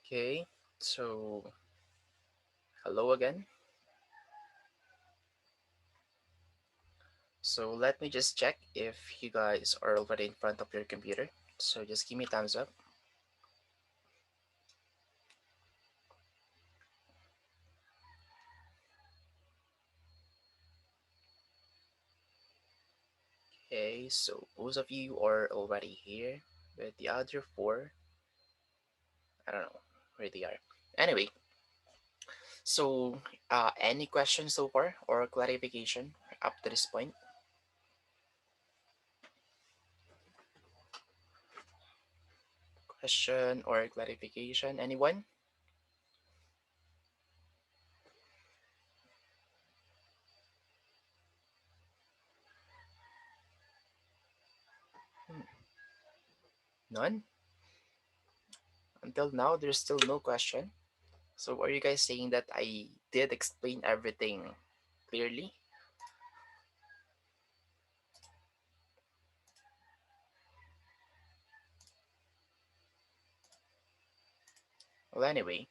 Okay, so hello again. So let me just check if you guys are already in front of your computer. So just give me a thumbs up. Okay, so most of you are already here, but the other four, I don't know where they are. Anyway, so any questions so far or clarification up to this point? Question or clarification? Anyone? Hmm, none? Until now, there's still no question. So are you guys saying that I did explain everything clearly? Well, anyway,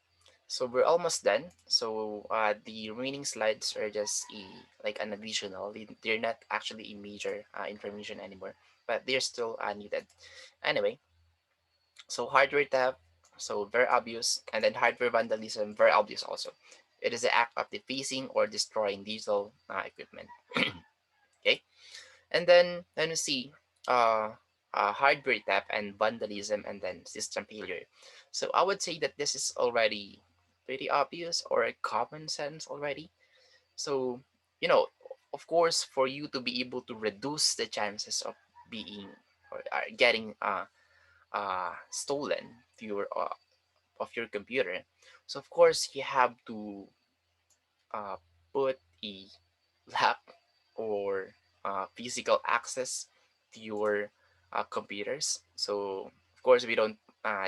so we're almost done. So the remaining slides are just like an additional. They're not actually a major information anymore, but they're still needed. Anyway, so hardware theft, so very obvious, and then hardware vandalism, very obvious also. It is the act of defacing or destroying digital equipment. Okay, and then let me see, uh, hardware theft and vandalism, and then system failure. So I would say that this is already pretty obvious or a common sense already. So you know, of course, for you to be able to reduce the chances of being or getting stolen to your of your computer, so of course you have to uh, put a lock or physical access to your computers. So of course we don't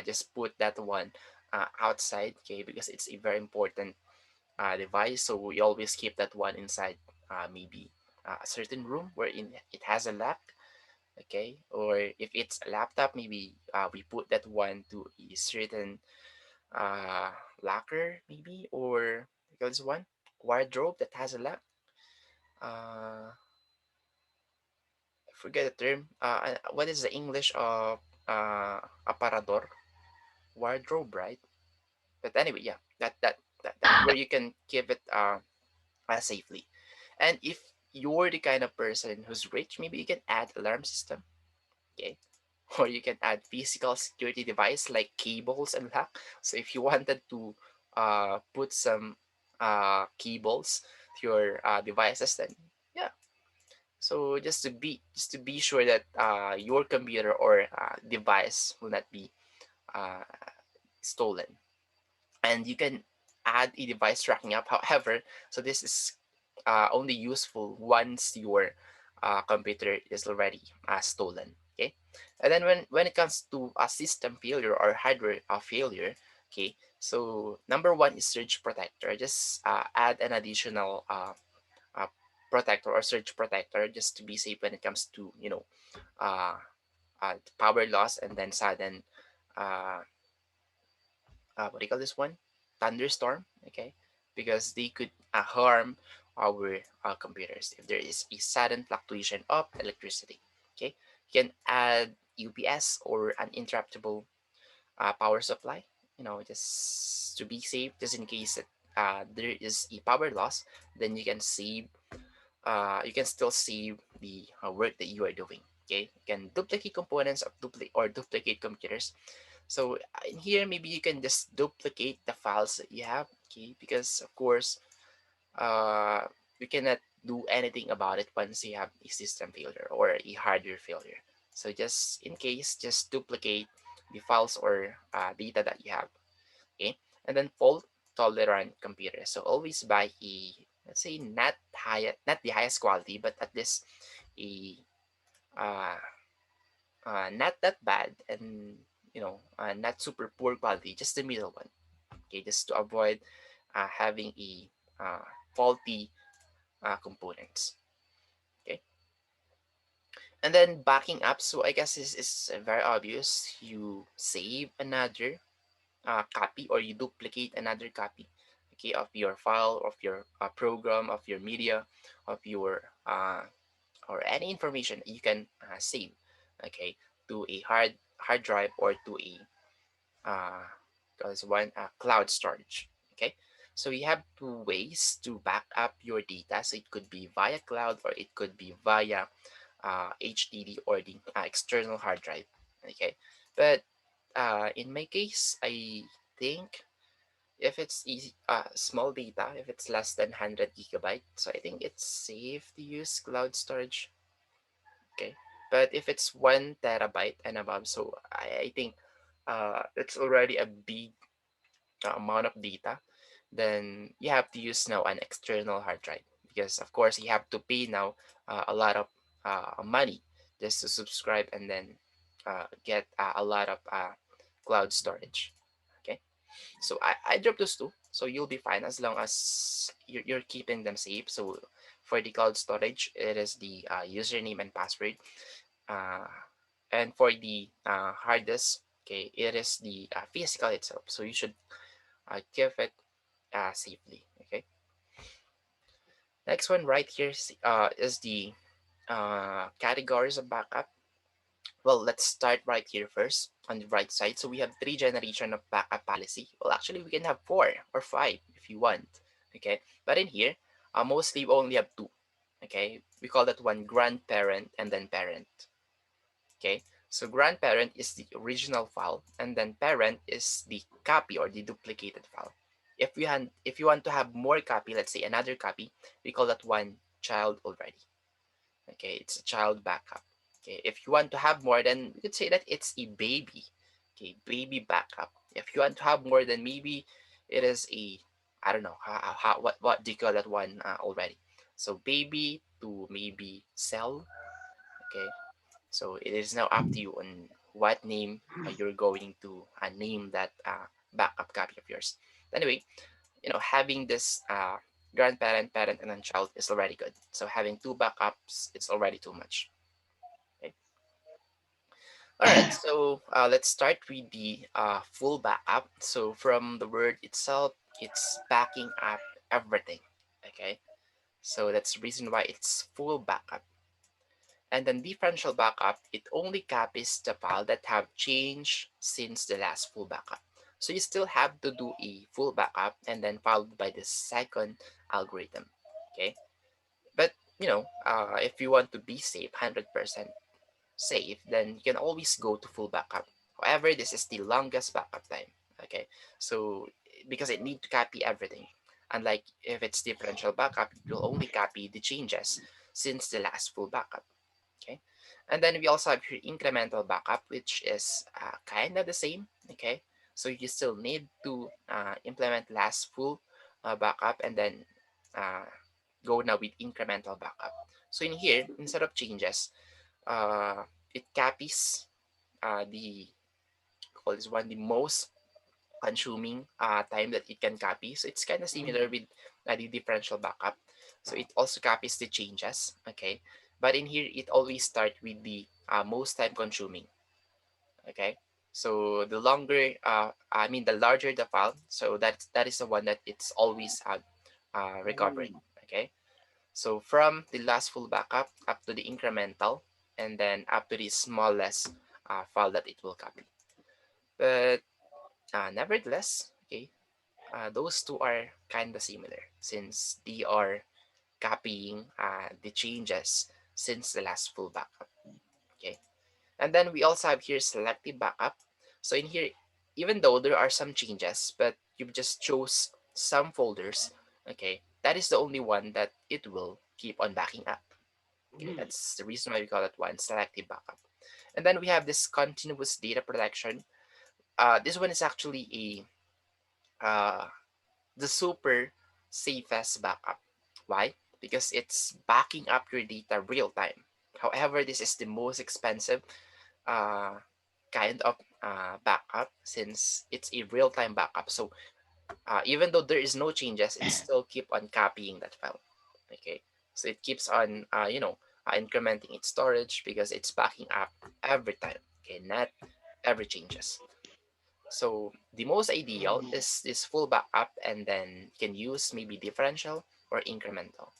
just put that one outside, okay, because it's a very important device. So we always keep that one inside maybe a certain room wherein it has a lock, okay, or if it's a laptop, maybe we put that one to a certain uh, locker, maybe, or this one wardrobe that has a lock. I forget the term. What is the English of aparador? Wardrobe, right? But anyway, yeah, that where you can keep it safely. And if you're the kind of person who's rich, maybe you can add alarm system, okay? Or you can add physical security device like cables and lock. So if you wanted to put some cables to your devices, then yeah. So just to be sure that your computer or device will not be uh, stolen, and you can add a device tracking app. However, so this is only useful once your computer is already stolen. Okay, and then when it comes to a system failure or hardware failure, okay, so number one is surge protector. Just add an additional uh, protector or surge protector just to be safe when it comes to uh, power loss and then sudden uh, what do you call this one, thunderstorm, okay, because they could harm our computers if there is a sudden fluctuation of electricity. Okay, you can add UPS or uninterruptible power supply, just to be safe, just in case that there is a power loss, then you can still save the work that you are doing. Okay, you can duplicate components of duplicate computers. So in here, maybe you can just duplicate the files that you have, okay? Because of course, uh, we cannot do anything about it once you have a system failure or a hardware failure. So just in case, just duplicate the files or data that you have, okay? And then fault tolerant computer. So always buy a, let's say, not the highest quality, but at least a uh, not that bad, and not super poor quality, just the middle one, okay, just to avoid having a faulty components, okay. And then backing up, so I guess this is very obvious. You save another copy or you duplicate another copy, okay, of your file, of your program, of your media, of your or any information you can save, okay, to a hard drive or to a uh, because one cloud storage. Okay, so you have two ways to back up your data. So it could be via cloud or it could be via HDD or the external hard drive. Okay, but in my case, I think if it's easy, small data, if it's less than 100 gigabyte, so I think it's safe to use cloud storage. Okay, but if it's 1 terabyte and above, so I think it's already a big amount of data, then you have to use now an external hard drive because of course you have to pay now a lot of money just to subscribe and then get a lot of cloud storage. Okay, so I dropped those two, so you'll be fine as long as you're keeping them safe. So for the cloud storage, it is the username and password, uh, and for the hard disk, okay, it is the physical itself. So you should keep it safely. Okay. Next one right here is the categories of backup. Well, let's start right here first on the right side. So we have three generation of backup policy. Well, actually, we can have four or five if you want. Okay, but in here, mostly we only have two. Okay, we call that one grandparent and then parent. Okay, so grandparent is the original file, and then parent is the copy or the duplicated file. If you want to have more copy, let's say another copy, we call that one child already. Okay, it's a child backup. Okay, if you want to have more, then we could say that it's a baby. Okay, baby backup. If you want to have more, then maybe it is a, I don't know how what do you call that one already. So baby to maybe cell. Okay, so it is now up to you on what name you're going to name that backup copy of yours. Anyway, having this grandparent, parent, and then child is already good. So having two backups, it's already too much. Okay. All right. So let's start with the full backup. So from the word itself, it's backing up everything. Okay. So that's the reason why it's full backup. And then differential backup, it only copies the file that have changed since the last full backup. So you still have to do a full backup and then followed by the second algorithm. Okay. But if you want to be safe, 100% safe, then you can always go to full backup. However, this is the longest backup time. Okay. So because it need to copy everything. Unlike if it's differential backup, it will only copy the changes since the last full backup. Okay, and then we also have here incremental backup, which is kind of the same. Okay, so you still need to implement last full backup and then uh, go now with incremental backup. So in here, instead of changes, uh, it copies the call this one the most consuming time that it can copy. So it's kind of similar with the differential backup. So it also copies the changes, okay? But in here, it always starts with the most time consuming, okay? So the longer, the larger the file, so that is the one that it's always recovering, okay? So from the last full backup up to the incremental, and then up to the smallest file that it will copy. But nevertheless, okay, those two are kind of similar since they are copying the changes since the last full backup. Okay, and then we also have here selective backup. So in here, even though there are some changes, but you just chose some folders, okay, that is the only one that it will keep on backing up. Okay, that's the reason why we call it one selective backup. And then we have this continuous data protection. This one is actually the super safest backup. Why? Because it's backing up your data real time. However, this is the most expensive uh, kind of backup since it's a real time backup. So even though there is no changes, it still keep on copying that file. Okay, so it keeps on incrementing its storage because it's backing up every time. Okay, not every changes. So the most ideal is this full backup, and then you can use maybe differential or incremental.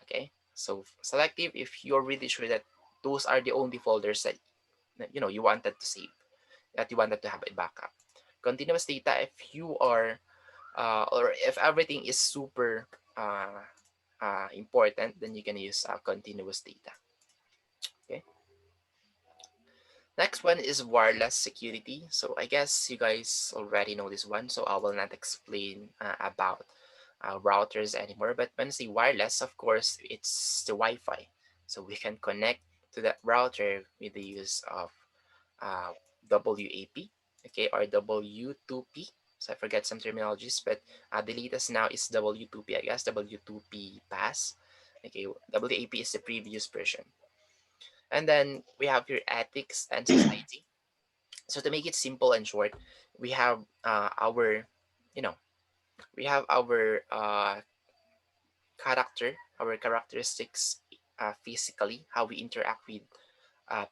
Okay, so selective if you're really sure that those are the only folders that you wanted to save, that you wanted to have a backup. Continuous data if you are or if everything is super important, then you can use continuous data. Okay. Next one is wireless security. So I guess you guys already know this one, so I will not explain about routers anymore. But when I say wireless, of course, it's the Wi-Fi. So we can connect to that router with the use of uh, WAP, okay, or W2P. So I forget some terminologies, but the latest now is W2P, I guess, W2P pass. Okay, WAP is the previous version. And then we have your ethics and society. So to make it simple and short, we have you know, we have our characteristics physically, how we interact with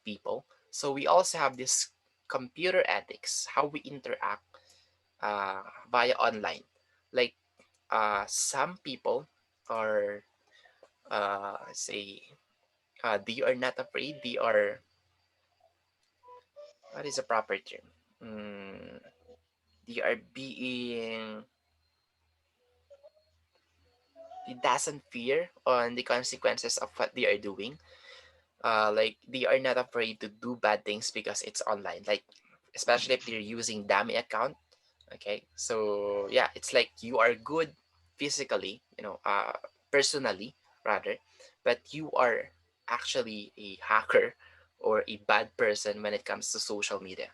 people. So we also have this computer ethics, how we interact uh, via online. Like some people are, say, they are not afraid. They are, what is a proper term? Mm, they are being, they doesn't fear on the consequences of what they are doing. Like they are not afraid to do bad things because it's online. Like especially if they're using dummy account. Okay, so yeah, it's like you are good physically, personally rather, but you are actually a hacker or a bad person when it comes to social media.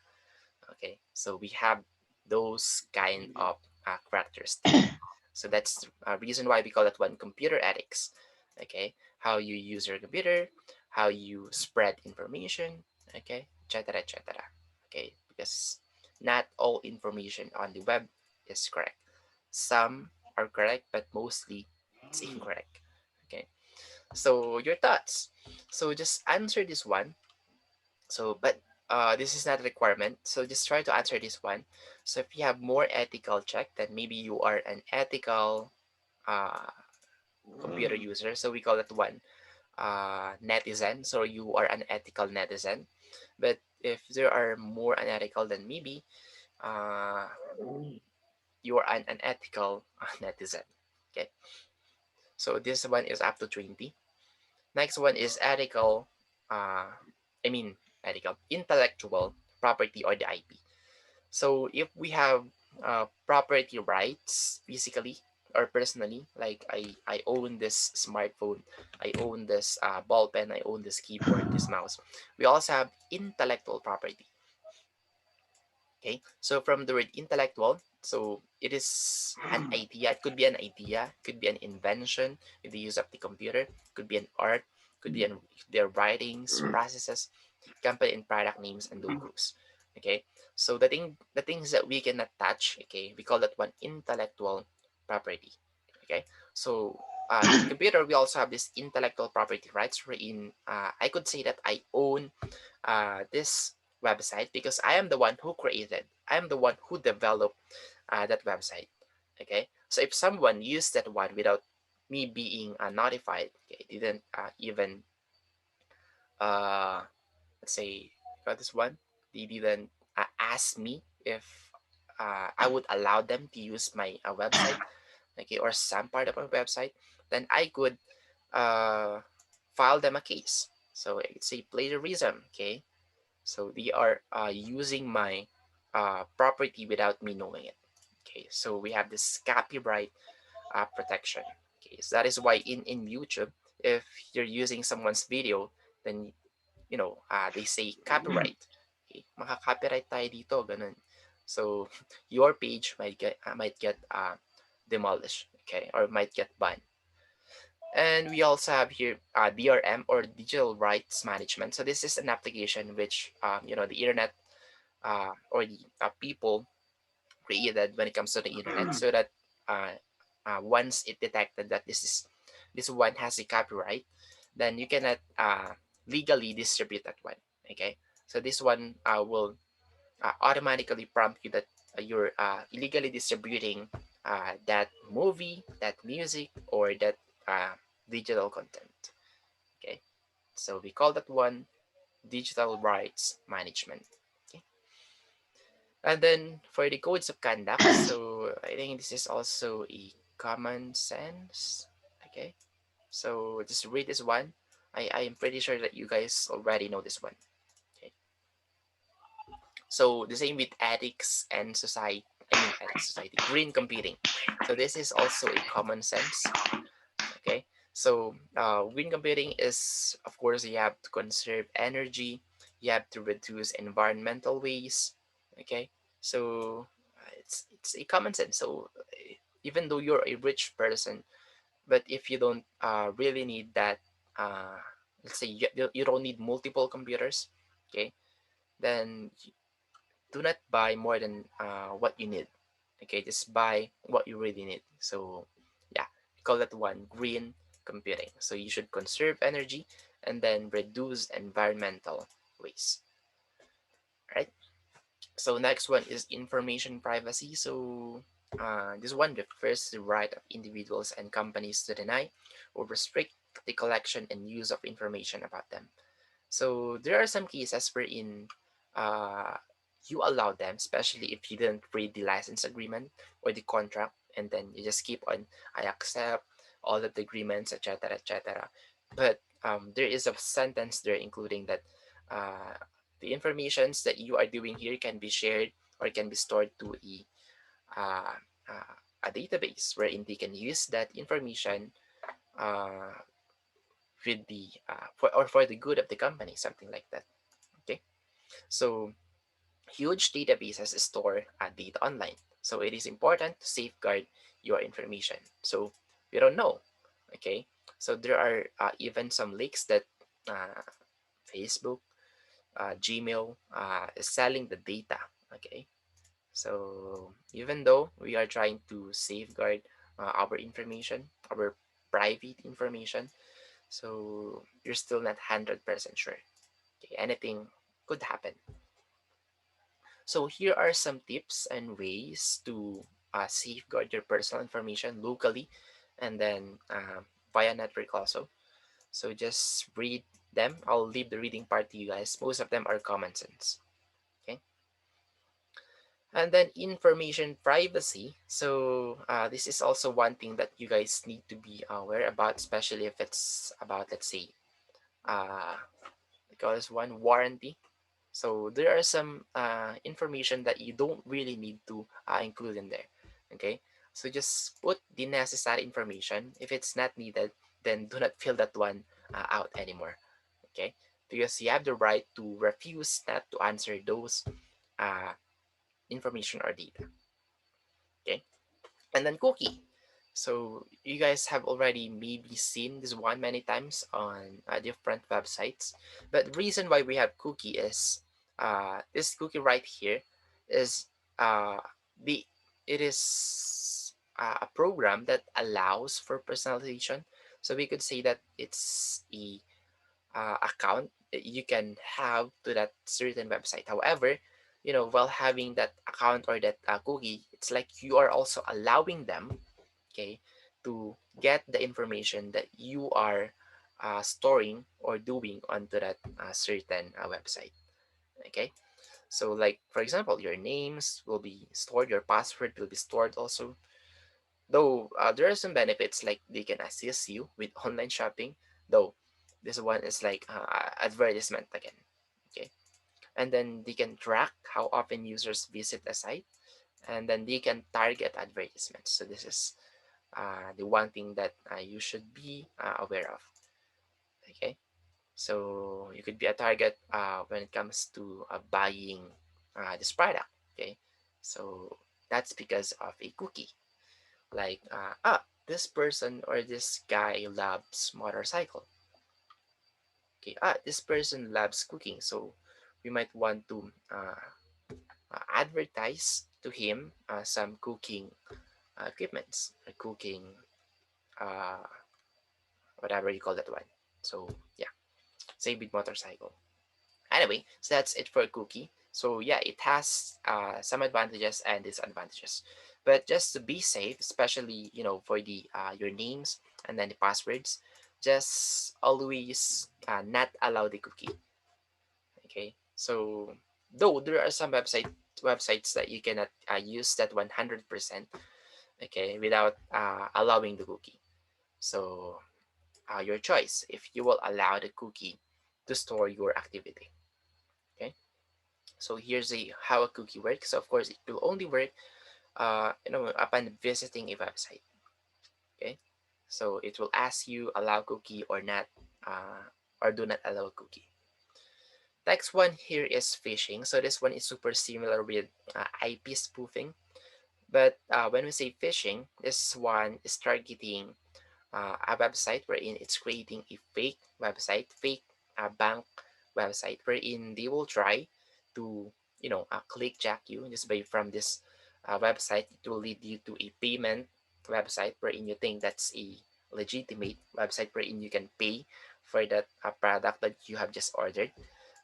Okay, so we have those kind of characteristic. So that's a reason why we call that one computer ethics. Okay, how you use your computer, how you spread information, okay, etc., etc. Okay, because not all information on the web is correct. Some are correct, but mostly it's incorrect. Okay, so your thoughts. So just answer this one. So, but this is not a requirement. So just try to answer this one. So if you have more ethical check, then maybe you are an ethical uh, computer user. So we call it one netizen. So you are an ethical netizen. But if there are more unethical, then maybe uh, you are an unethical netizen. Okay. So this one is up to 20. Next one is ethical. I mean ethical intellectual property or the IP. So if we have property rights physically or personally, like I own this smartphone, I own this ball pen, I own this keyboard, this mouse. We also have intellectual property. Okay, so from the word intellectual, so it is an idea. It could be an idea, could be an invention with the use of the computer, could be an art, could be their writings, processes, company and product names and logos. Okay, so the things that we cannot touch, okay, we call that one intellectual property. Okay, so in computer we also have this intellectual property rights wherein I could say that I own this website because I am the one who created, I am the one who developed that website. Okay, so if someone used that one without me being notified, okay, didn't even uh, let's say got this one, they didn't ask me if I would allow them to use my website, okay, or some part of my website, then I could uh, file them a case. So it's a plagiarism, okay? So they are using my property without me knowing it. Okay, so we have this copyright protection. Okay, so that is why in YouTube, if you're using someone's video, then they say copyright. Okay, maka-copyright tayo dito, ganun. So your page might get demolished, okay, or might get banned. And we also have here DRM or Digital Rights Management. So this is an application which the internet or the people created when it comes to the internet, so that once it detected that this one has a copyright, then you cannot legally distribute that one. Okay, so this one will automatically prompt you that you're illegally distributing that movie, that music, or that uh, digital content. Okay, so we call that one digital rights management. Okay, and then for the codes of conduct, so I think this is also a common sense. Okay, so just read this one. I am pretty sure that you guys already know this one. Okay, so the same with ethics and society. I mean ethics society, green computing. So this is also a common sense. Okay, so green computing is, of course, you have to conserve energy, you have to reduce environmental waste. Okay, so it's a common sense. So even though you're a rich person, but if you don't really need that, uh, let's say you don't need multiple computers, okay, then do not buy more than what you need. Okay, just buy what you really need. So yeah, we call that one green computing. So you should conserve energy and then reduce environmental waste. Right. So next one is information privacy. So this one refers to the right of individuals and companies to deny or restrict the collection and use of information about them. So there are some cases wherein uh, you allow them, especially if you didn't read the license agreement or the contract, and then you just keep on, I accept all of the agreements, etc., etc. But there is a sentence there including that uh, the informations that you are doing here can be shared or can be stored to uh, a database wherein they can use that information uh, with the for the good of the company, something like that. Okay, so huge databases store data online, so it is important to safeguard your information. So we don't know. Okay, so there are even some leaks that uh, Facebook, Gmail is selling the data. Okay, so even though we are trying to safeguard our information, our private information, so you're still not 100% sure. Okay, anything could happen. So here are some tips and ways to safeguard your personal information locally and then via network also. So just read them. I'll leave the reading part to you guys. Most of them are common sense. Okay. And then information privacy. So this is also one thing that you guys need to be aware about, especially if it's about, let's say, uh, because one warranty. So there are some information that you don't really need to include in there. Okay, so just put the necessary information. If it's not needed, then do not fill that one out anymore. Okay, because you have the right to refuse not to answer those uh, information or data. Okay, and then cookie. So you guys have already maybe seen this one many times on different websites. But the reason why we have cookie is this cookie right here is uh, the it is a program that allows for personalization. So we could say that it's a account that you can have to that certain website. However, while having that account or that cookie, it's like you are also allowing them, okay, to get the information that you are storing or doing onto that certain website. Okay, so like for example, your names will be stored, your password will be stored also. Though there are some benefits like they can assist you with online shopping, though this one is like advertisement again. Okay, and then they can track how often users visit a site, and then they can target advertisements. So this is the one thing that you should be aware of. Okay, so you could be a target when it comes to buying this product. Okay, so that's because of a cookie. Like this person or this guy loves motorcycle. Okay, this person loves cooking, so we might want to advertise to him some cooking equipments, cooking uh, whatever you call that one. So yeah, same with motorcycle. Anyway, so that's it for cookie. So yeah, it has some advantages and disadvantages. But just to be safe, especially for the your names and then the passwords, just always not allow the cookie. Okay. So though there are some websites that you cannot use that 100%, okay, without allowing the cookie. So your choice if you will allow the cookie to store your activity. Okay. So here's how a cookie works. So of course, it will only work upon visiting a website. Okay. So it will ask you allow cookie or not, or do not allow cookie. Next one here is phishing. So this one is super similar with IP spoofing. But when we say phishing, this one is targeting a website wherein it's creating a fake website, fake bank website, wherein they will try to, click jack you just by from this website. It will lead you to a payment website wherein you think that's a legitimate website wherein you can pay for that product that you have just ordered.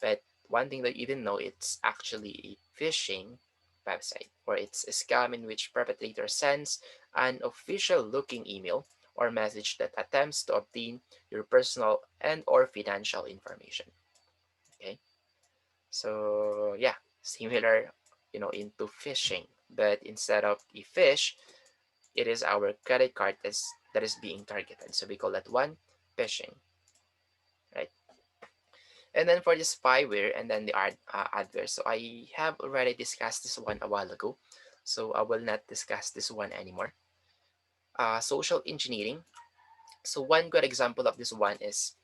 But one thing that you didn't know, it's actually a phishing website, or it's a scam in which perpetrator sends an official looking email or message that attempts to obtain your personal and or financial information. Okay. So yeah, similar, into phishing, but instead of a fish, it is our credit card that is being targeted. So we call that one phishing, right? And then for the spyware and then the adware. So I have already discussed this one a while ago, so I will not discuss this one anymore. Social engineering. So one good example of this one is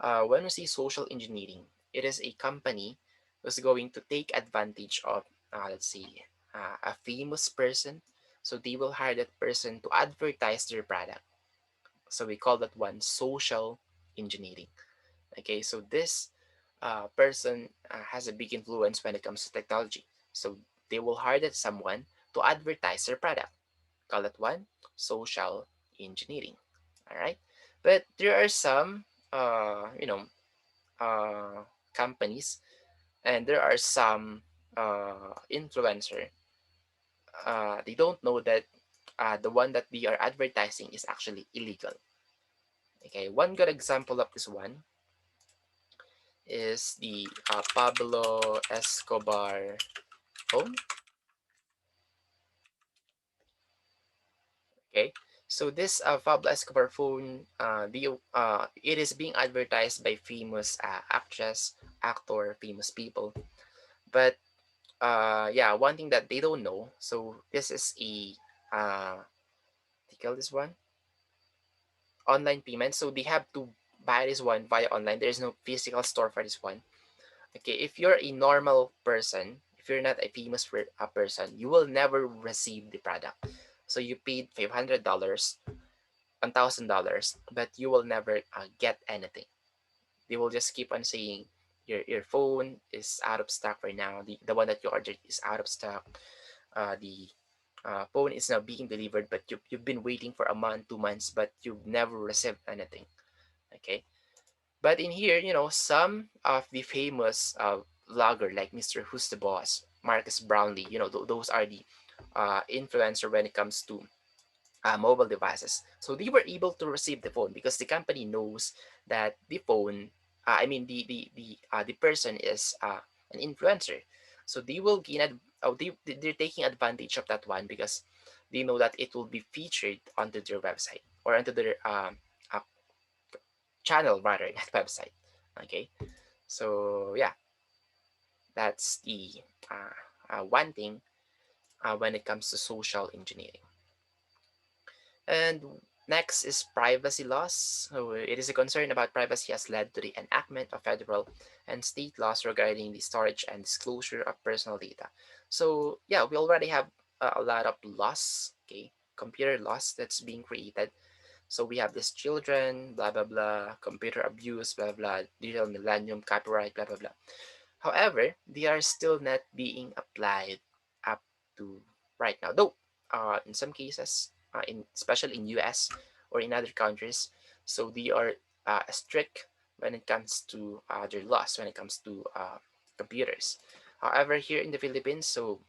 when we see social engineering, it is a company who's going to take advantage of, let's see, a famous person. So they will hire that person to advertise their product. So we call that one social engineering. Okay, so this person has a big influence when it comes to technology. So they will hire that someone to advertise their product. Call that one social engineering. All right, but there are some, uh, companies, and there are some influencer. They don't know that the one that we are advertising is actually illegal. Okay, one good example of this one is the Pablo Escobar phone. Okay, so this Pablo Escobar phone, it is being advertised by famous actress, actor, famous people. But yeah, one thing that they don't know. So this is a they call this one online payment. So they have to buy this one via online. There's no physical store for this one. Okay, if you're a normal person, if you're not a famous person, you will never receive the product. So you paid $500, $1,000, but you will never get anything. They will just keep on saying your phone is out of stock right now. The one that you ordered is out of stock. The phone is now being delivered, but you've been waiting for a month, 2 months, but you've never received anything. Okay. But in here, some of the famous vlogger like Mr. Who's the Boss, Marcus Brownlee, those are the influencer when it comes to mobile devices. So they were able to receive the phone because the company knows that the phone, I mean the person is an influencer. So they will they're taking advantage of that one because they know that it will be featured onto their website or onto their channel rather, not website. Okay, so yeah, that's the one thing when it comes to social engineering. And next is privacy loss. So it is a concern about privacy has led to the enactment of federal and state laws regarding the storage and disclosure of personal data. So yeah, we already have a lot of loss, okay, computer loss that's being created. So we have this children, blah blah blah, computer abuse, blah blah, digital millennium, copyright, blah blah blah. However, they are still not being applied up to right now. Though, in some cases, especially in US or in other countries, so they are strict when it comes to their laws when it comes to computers. However, here in the Philippines, so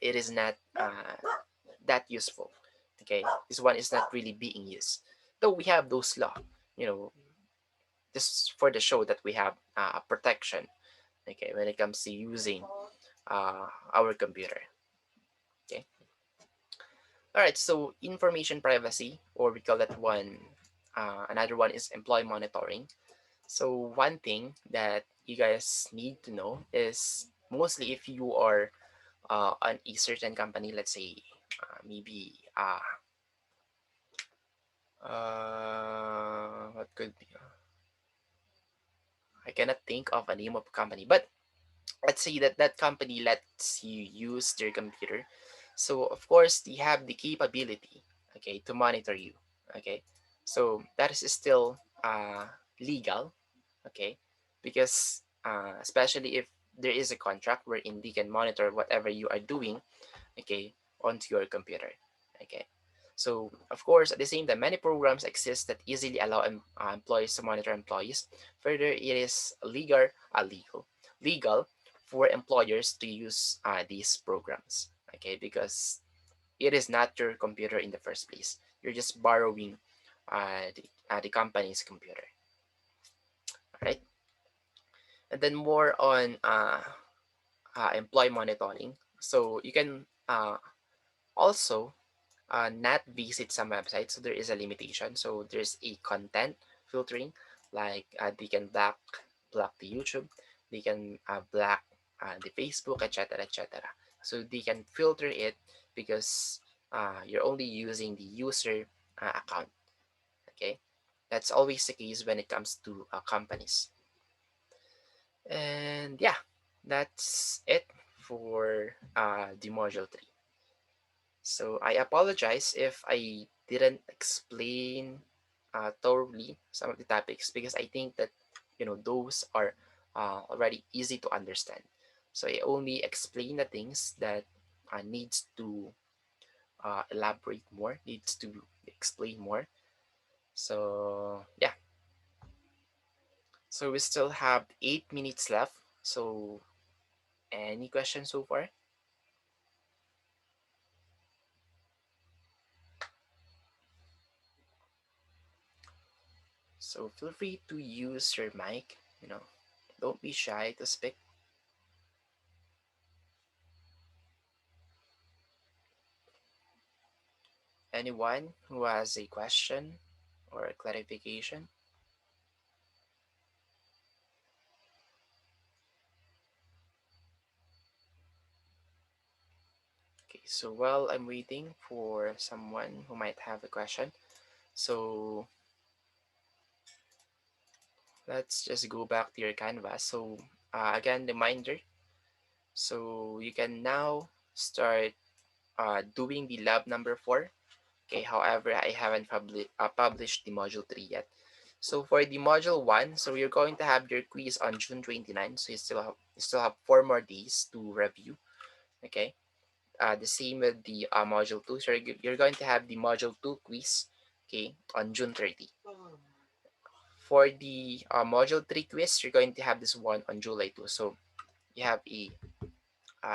it is not that useful. Okay, this one is not really being used. Though we have those law, you know, just for the show that we have protection. Okay, when it comes to using our computer. Okay. All right. So information privacy, or we call that one. Another one is employee monitoring. So one thing that you guys need to know is mostly if you are on a certain company, let's say maybe what could be? I cannot think of a name of a company, but let's say that that company lets you use their computer. So of course they have the capability, okay, to monitor you. Okay, so that is still legal, okay, because especially if there is a contract wherein they can monitor whatever you are doing, okay, onto your computer. Okay. So, of course, at the same time, many programs exist that easily allow employees to monitor employees. Further, it is legal for employers to use these programs. Okay, because it is not your computer in the first place. You're just borrowing the company's computer. All right. And then more on employee monitoring. So you can also not visit some websites, so there is a limitation. So there's a content filtering, like they can block the YouTube, they can block the Facebook, etc., etc. So they can filter it because you're only using the user account. Okay, that's always the case when it comes to companies. And yeah, that's it for the module 3. So I apologize if I didn't explain thoroughly some of the topics, because I think that those are already easy to understand. So I only explain the things that needs to elaborate more, needs to explain more. So yeah, so we still have 8 minutes left. So any questions so far? So feel free to use your mic. Don't be shy to speak. Anyone who has a question or a clarification? Okay, so while I'm waiting for someone who might have a question, so let's just go back to your canvas. So again, reminder. So you can now start doing the lab number 4. Okay, however, I haven't published the module 3 yet. So for the module 1, so you're going to have your quiz on June 29. So you still have 4 more days to review. Okay. The same with the module 2. So you're going to have the module 2 quiz, okay, on June 30. For the module 3 quiz, you're going to have this one on July 2. So you have a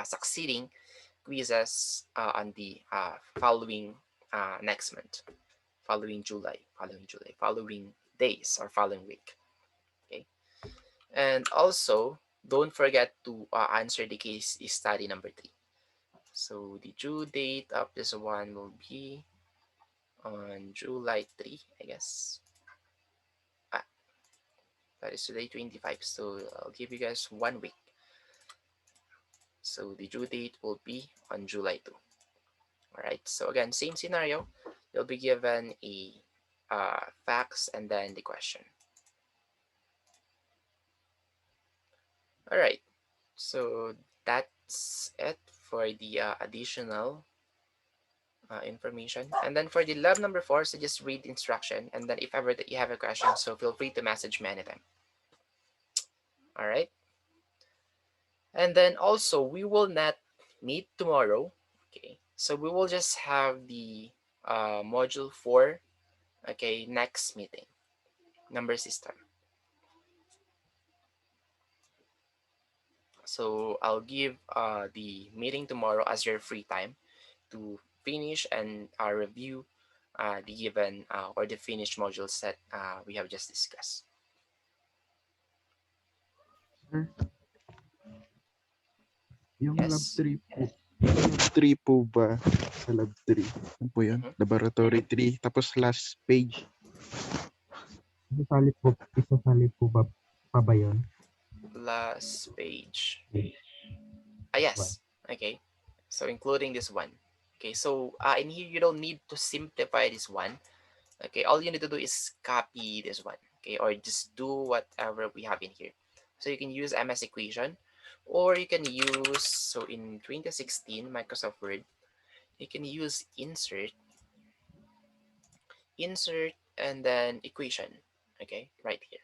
succeeding quizzes on the following next month, following days or following week. Okay. And also, don't forget to answer the case study number 3. So the due date of this one will be on July 3, I guess. Ah, that is today 25, so I'll give you guys 1 week. So the due date will be on July 2. Alright, so again, same scenario. You'll be given a facts and then the question. Alright, so that's it for the additional information. And then for the lab number 4, so just read the instruction, and then if ever that you have a question, so feel free to message me anytime. All right. And then also we will not meet tomorrow. Okay. So we will just have the module 4. Okay, next meeting. Number system. So I'll give the meeting tomorrow as your free time to finish and review the given or the finished modules that we have just discussed. Sir, yung lab Yes. 3 po. Yung lab 3 po ba sa lab 3? Ano po yun? Mm-hmm. Laboratory 3. Tapos last page. Isasali po pa ba yun? Last page. Page one. Yes. Okay. So including this one. Okay. So in here you don't need to simplify this one. Okay. All you need to do is copy this one. Okay. Or just do whatever we have in here. So you can use MS equation, or you can use, so in 2016 Microsoft Word, you can use insert, and then equation. Okay. Right here.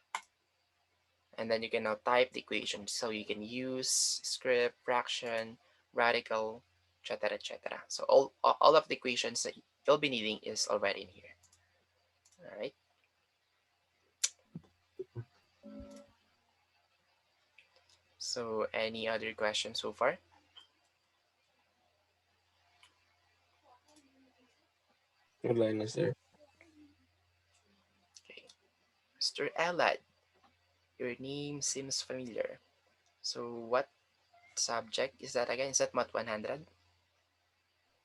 And then you can now type the equation. So you can use script, fraction, radical, etc., etc. So all of the equations that you'll be needing is already in here. All right. So any other questions so far? Wala na, sir. Okay. Mr. Elad, your name seems familiar. So what subject is that again? Is that Mat 100?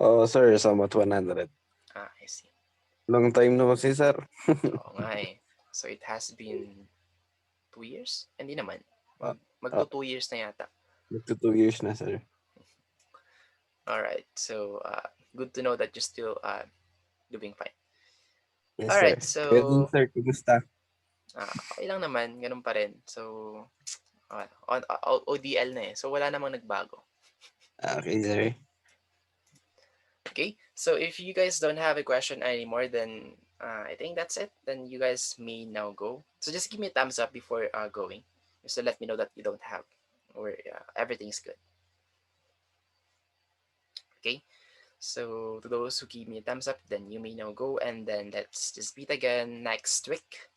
Oo, sir, sa Mat 100. I see. Long time no kasi, sir. Oo nga eh. So it has been 2 years? Hindi naman. Ah, Magto ah, 2 years na yata. Magto 2 years na, sir. All right. So good to know that you're still doing fine. Yes, All sir. right. Kaya din, So sir, kumusta? okay lang naman, ganun pa rin. So ODL na eh. So wala namang nagbago. Okay, sir. Okay? So if you guys don't have a question anymore, then I think that's it. Then you guys may now go. So just give me a thumbs up before going, just to let me know that you don't have, or everything's good. Okay? So to those who give me a thumbs up, then you may now go, and then let's just meet again next week.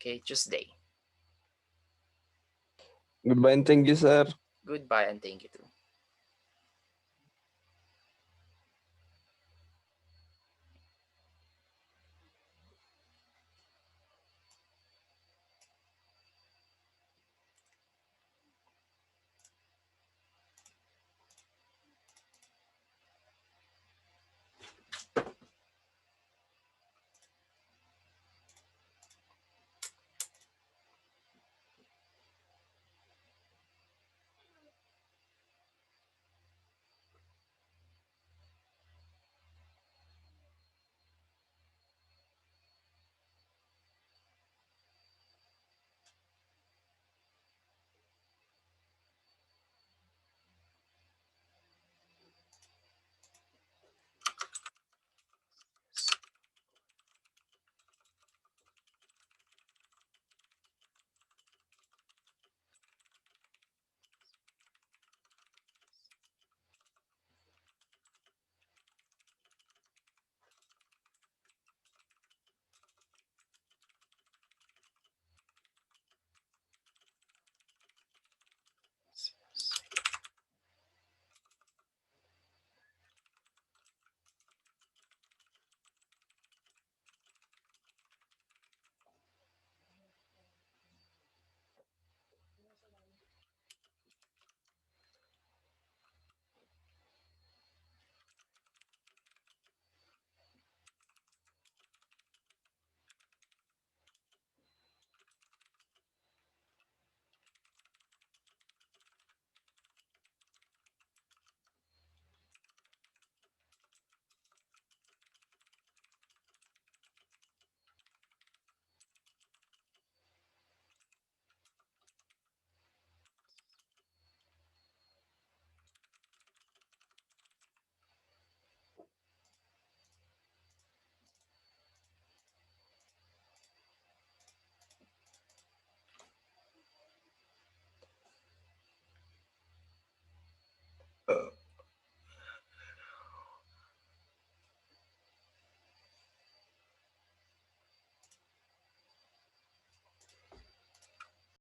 Okay, Tuesday. Goodbye and thank you, sir. Goodbye and thank you too.